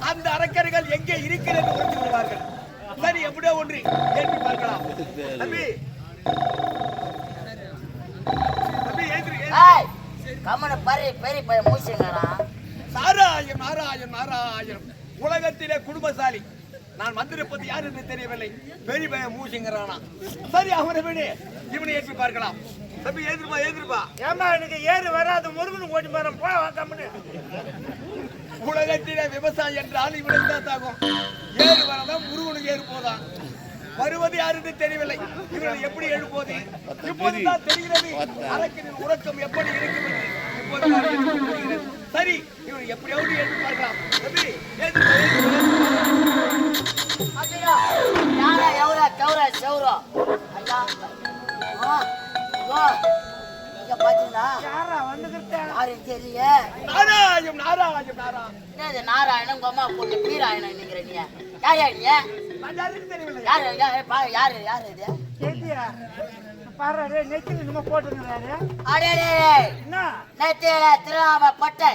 அந்த அரக்கர்கள் எங்கே இருக்கிறது என்று விடுவார்கள். சரி, எப்படியோ ஒன்று ஏற்றி பார்க்கலாம். தம்பி நாராயண் நாராயண் நாராயண். உலகத்திலே குடும்பசாலி நான் வந்திருப்பது யார் என்று தெரியவில்லை. பெரிய பையன் மூசிங்கிறானா. சரி, அவனை விட இவனை ஏற்றி பார்க்கலாம். தம்பி ஏந்திருப்பா ஏந்திருப்பா. ஏமா எனக்கு ஏறு வராது, முருகன் ஓட்டி போறேன் போ கம்முன்னு. உலகத்திலே விவசாயம் என்றால் இவனுக்கு தான் தாகும். ஏறு வரதான் முருகனுக்கு ஏறு போதான். வருவது யாருக்கு தெரியவில்லை. இவர்கள் எப்படி எழுப்போது இப்போதுதான் தெரிகிறது. அரக்கனின் உறக்கம் எப்படி இருக்கும் என்று இப்போது. சரி, இவன் எப்படியாவது எழுதி பார்க்கலாம். நாராயணம் நாராயணம் நாராயணம் நாராயணம் உங்க அம்மா போட்டு பீராயணம் நினைக்கிறீங்க. யாரு யாரு யாரு இது பாரு நெத்தில நம்ம போட்டுறாரு. பட்டை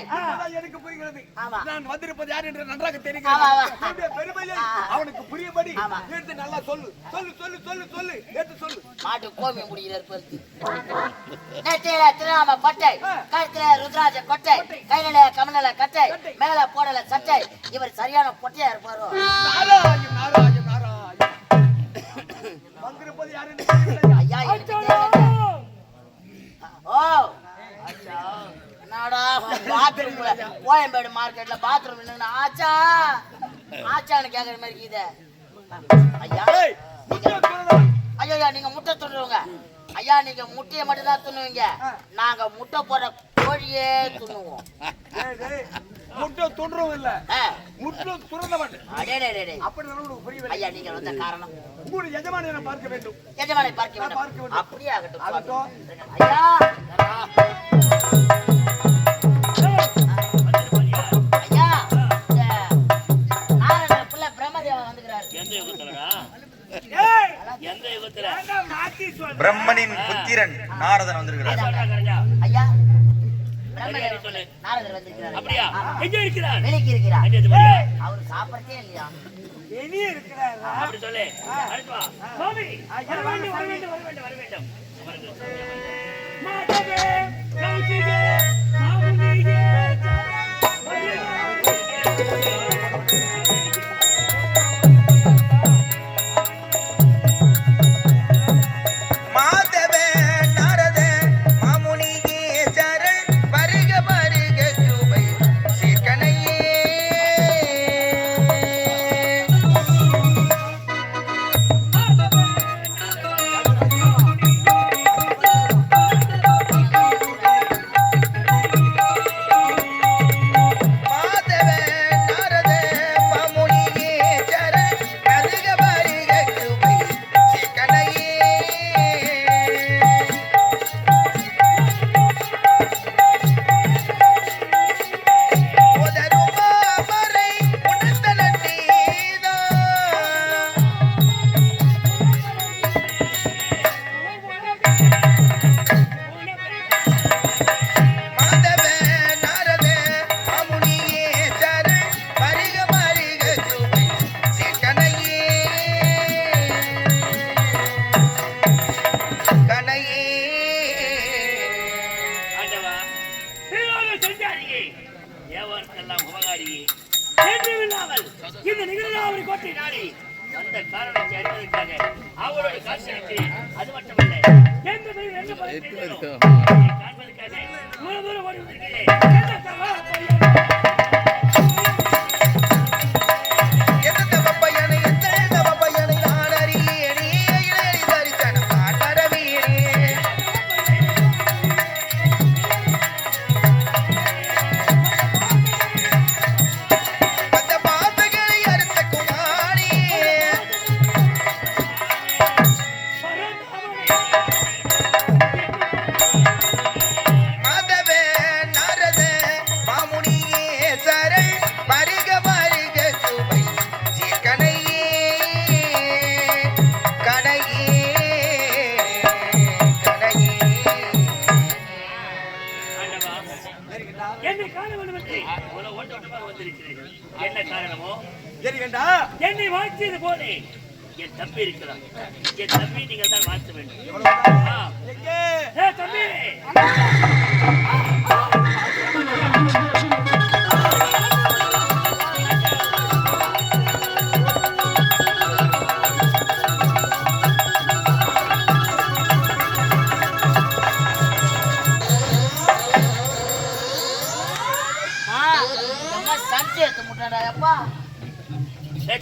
எனக்கு புரிகிறது. ஆமா, நான் வந்திருப்பது யார் என்று நன்றாக தெரிகிறது. பெருமையை அவனுக்கு புரியபடி எடுத்து நல்லா சொல்லு சொல்லு சொல்லு சொல்லு சொல்லு எடுத்து சொல்லு. மாட்டு கோமி முடிகிறது. நெத்தில திருநாம பட்டை, கழுத்துல ருத்ராஜ கொட்டை, கையில கமல கட்டை, மேல போடல சட்டை. இவர் சரியான பொட்டையா இருப்பாரோ. நாராயணம் நாராயணம் நாராயணம். வந்திருப்பது யார் என்று தெரியவில்லை. ஐயா ஓ என்னடா பாத்ரூம்ல கோயம்பேடு மார்க்கெட்ல பாத்ரூம் ஆச்சா ஆச்சான்னு கேக்குற மாதிரி இது. ஐயா ஐயா நீங்க முட்டை துண்ணுவங்க. ஐயா நீங்க முட்டையை மட்டும் தான் துண்ணுவீங்க. நாங்க முட்டை போடுற கோழியே துண்ணுவோம். முட்டை துண்டுறோம் இல்ல, முட்டை துறந்த மாட்டேன். அப்படி புரியவில்லை. ஐயா நீங்க வந்த காரணம் உங்களுடைய எஜமானை பார்க்க வேண்டும். எஜமானை பார்க்க வேண்டும். அப்படியே ஆகட்டும். ஐயா ஐயா நாராயண பிள்ளை பிரம்மதேவன் வந்துக்கிறாரு. பிரம்மனின் புத்திரன் நாரதன் வந்திருக்கிறார். ஐயா நாரதர் வந்திருக்கிறார். அப்படியா? எங்க இருக்கிறார்? வெளியே இருக்கிறார். அவர் சாப்பிடவே இல்லையா? வெளியே இருக்கிறார். அப்படி சொல்லு. அடுத்து வா. சாமி வர வேண்டும். மாதவே கௌசிகே மாமுனியே மாதவே நாரதே மாமுனியே சரண் வருக வருக கிருபை அதிகாரியே தேவர்க்கெல்லாம் உபகாரியே என்றுமில்லாமல் இந்த நிகழ்நாவரி கோட்டை நாடி அந்த காரணத்தை அறிவதற்காக அவரோட காட்சி அளித்தேன். அது மட்டுமல்ல எந்த பெரிய என்ன காண்பதற்காக இவ்வளவு தூரம் ஓடி வந்திருக்கிறேன். என்ன தவறு என்ன காரணமோ என்னை வாழ்த்தியது போலே என் தம்பி இருக்கிறான். என் தம்பி நீங்கள் தான் வாழ்த்த வேண்டும். தம்பி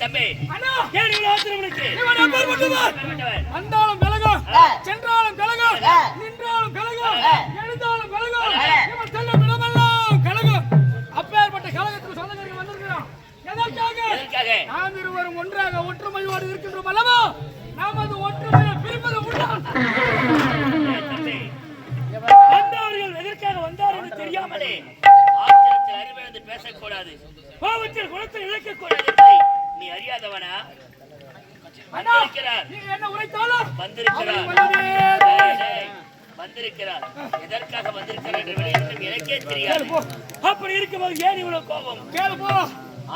தம்பி அந்தாலும் கலகம் சென்றாலும் கலகம் நின்றாலும் கலகம் எழுந்தாலும் கலகம் இவன் செல்லும் இடமெல்லாம் கலகம். அப்பேற்பட்ட கலகத்துக்கு சொந்தக்காரர்கள் வந்திருக்கிறோம். எதற்காக? நாம் இருவரும் ஒன்றாக ஒற்றுமையோடு இருக்கின்றோம் அல்லவா? நாம் அது ஒற்றுமையை பிரிப்பது உண்டாம். வந்தவர்கள் எதற்காக வந்தார் என்று தெரியாமலே ஆத்திரத்தில் அறிவிழந்து பேசக்கூடாது, கோபத்தில் குணத்தை இழக்கக்கூடாது. நீ அறியாதவனா? என்ன உரைத்தாலும் வந்திருக்கிறார். எதற்காக வந்திருக்கிறார் என்று எனக்கே தெரியாது. அப்படி இருக்கும்போது ஏன் இவ்வளவு கோபம்?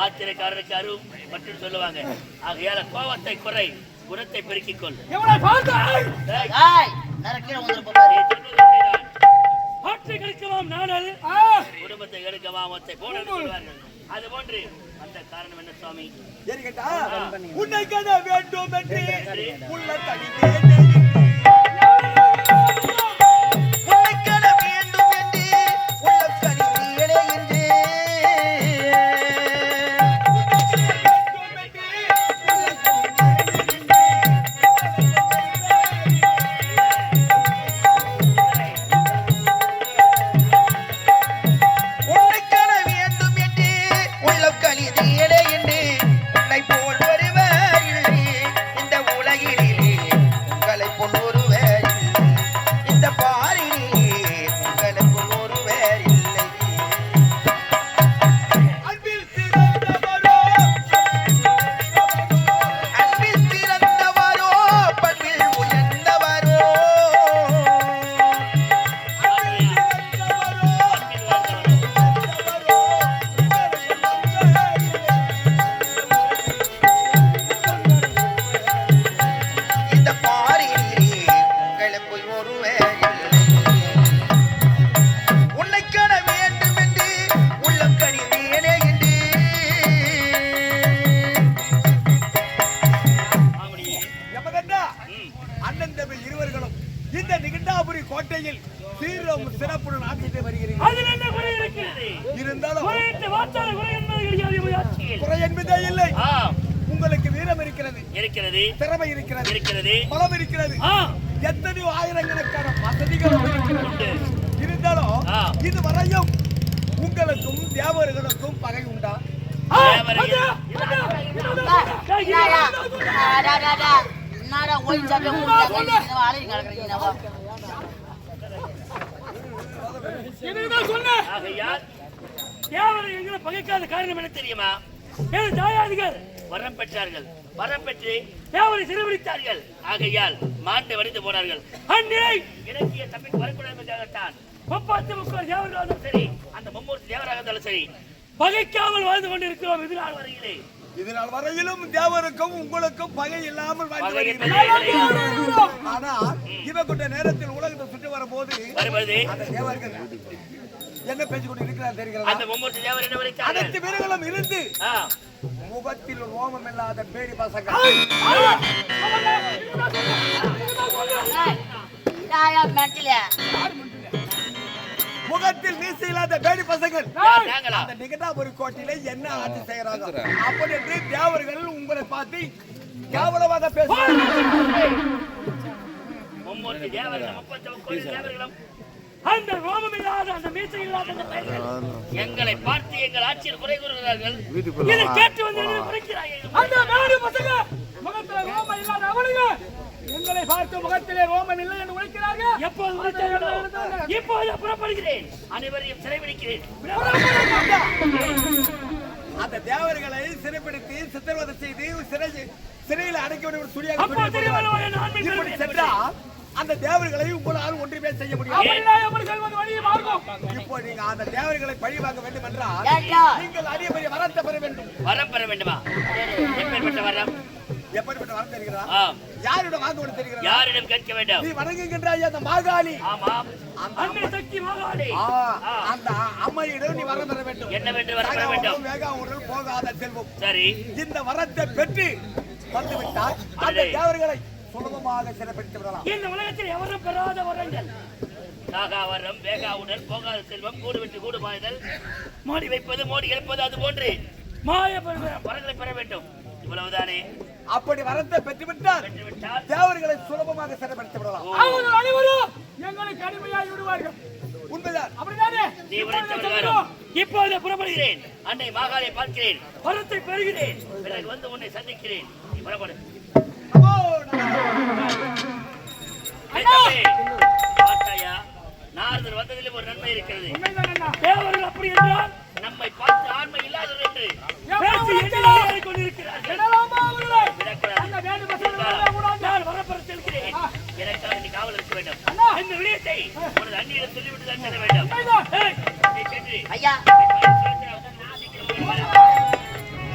ஆத்திரக்காரருக்கு அருள் மற்றும் சொல்லுவாங்க. ஆகையால கோபத்தை குறை, குணத்தை பெருக்கிக் கொள். ஆற்றை கெடுக்கவாம் நாடல், குடும்பத்தை கெடுக்கவாம் ஒத்தை போன சொல்வார்கள். அது போன்று அந்த காரணம் என்ன சுவாமி? உன்னை கத வேண்டும் என்று உள்ள கோட்டையில் சீரும் சிறப்புடன் ஆட்சித்து வருகிறீர்கள். இருந்தாலும் குறை என்பதே இல்லை. உங்களுக்கு வீரம் இருக்கிறது, திறமை இருக்கிறது, பலம் இருக்கிறது, எத்தனையோ ஆயிரக்கணக்கான வசதிகளும் இருக்கிறது. இருந்தாலும் இதுவரையும் உங்களுக்கும் தேவர்களுக்கும் பகை உண்டா? பகைக்காத காரணம் என்ன தெரியுமா? தாயாதிகள் வரம் பெற்றார்கள், வரம் பெற்று தேவரை சிறுபிடித்தார்கள். ஆகையால் மாட்டை வடித்து போனார்கள். அந்நிலை இலக்கிய தப்பிக்கு வரக்கூடாது என்பதற்காகத்தான் 33 தேவர்களாலும் சரி, அந்த 33 தேவராக இருந்தாலும் சரி, பகைக்காமல் வாழ்ந்து கொண்டிருக்கிறோம். இதனால் வரையிலும் தேவருக்கும் உங்களுக்கும் பகை இல்லாமல் வாழ்ந்து வருகிறோம். ஆனா இவ கொண்ட நேரத்தில் உலகத்தை சுற்றி வரும்போது அந்த தேவர்கள் என்ன பேச்சு கொண்டு இருக்கிறார் தெரிகிறதா? அந்த மும்மூர்த்தி தேவர் என்ன விளைத்தார்கள்? அனைத்து வீடுகளும் இருந்து ஆ. முகத்தில் ரோமம் இல்லாத பேடி பசங்க, முகத்தில் மீசை இல்லாத பேடி பசங்கள் யார் நாங்களா? அந்த நிகண்டாபுரி கோட்டையில என்ன ஆட்சி செய்யறாங்க அப்படி என்று தேவர்கள் உங்களை பார்த்து கேவலமாக பேசுறாங்க. மும்மூர்த்தி தேவர்கள் 39 கோடி தேவர்களும் அந்த ரோமம் இல்லாத அந்த மீசை இல்லாத அந்த பெயர்கள் எங்களை பார்த்து எங்கள் ஆட்சியில் குறை கூறுகிறார்கள். இதை கேட்டு வந்து என்ன குறைக்கிறார்கள்? அந்த மேடு பசங்க முகத்துல ரோமம் இல்லாத அவனுங்க எங்களை பார்த்து முகத்திலே ரோமம் இல்லை என்று உழைக்கிறார்கள். எப்போது உரைத்தார்களோ இப்போது புறப்படுகிறேன். அனைவரையும் சிறைபிடிக்கிறேன். அந்த தேவர்களை சிறைப்படுத்தி சித்திரவதை செய்து சிறையில் அடைக்க துணியாக அப்போ திருவள்ளுவரை நான் இப்படி சென்றா அந்த தேவர்களை உங்களால் ஒன்றுமே செய்ய முடியாது. அப்படின்னா எப்படி செல்வது வழியை மாறும். இப்போ நீங்க அந்த தேவர்களை பழி வாங்க வேண்டும் என்றால் நீங்கள் அரிய பெரிய வரத்தை பெற வேண்டும். வரம் பெற வேண்டுமா? எப்பேற்பட்ட வரம்? எப்படிப்பட்ட வரம் தெரிகிறதா? ஆம். யாரிடம் வாங்க தெரிகிறதா? யாரிடம் கேட்க வேண்டும்? நீ வணங்குகின்றாய் அந்த மாகாளி. ஆமாம். அன்னை சக்தி மகாளி. அந்த அம்மையிடம் நீ வரம் பெற வேண்டும். என்னவென்று வரம் பெற வேண்டும்? வேகாவுடன் போகாத செல்வம். சரி. இந்த வரத்தை பெற்று வந்துவிட்டால் அந்த தேவர்களை சுலபமாக சிறைப்படுத்தி விடலாம். இந்த உலகத்தில் எவரும் பெறாத வரங்கள். காகா வரம், வேகாவுடன் போகாத செல்வம், கூடு விட்டு கூடு பாய்தல், மோடி வைப்பது, மோடி இழப்பது, அது போன்று மாய வரங்களை பெற வேண்டும். இவ்வளவுதானே? அப்படி வரத்தை பெற்றுவிட்டால் தேவர்களை சுலபமாக சிறைப்படுத்தி விடலாம். அவர்கள் அனைவரும் எங்களை கடுமையாகி விடுவார்கள். உண்மைதான். அப்படிதானே? நீ உரைத்தவர்களும் இப்போது புறப்படுகிறேன். அன்னை மாகாளை பார்க்கிறேன், வரத்தை பெறுகிறேன், பிறகு வந்து உன்னை சந்திக்கிறேன். நீ புறப்படு. பார்த்தாயா, நாரதர் வந்ததிலே ஒரு நன்மை இருக்கிறது. தேவர்கள் அப்படி என்றால் நம்மை பார்த்து ஆண்மை இல்லாதவர் என்று பேசி கொண்டிருக்கிறார்கள். நான் வரப்பெற செல்கிறேன். எனக்காக நீ காவல் இருக்க வேண்டும். இந்த விடயத்தை உனது அண்ணியிடம் சொல்லிவிட்டு தான் செல்ல வேண்டும். ஐயா சீக்கிரம்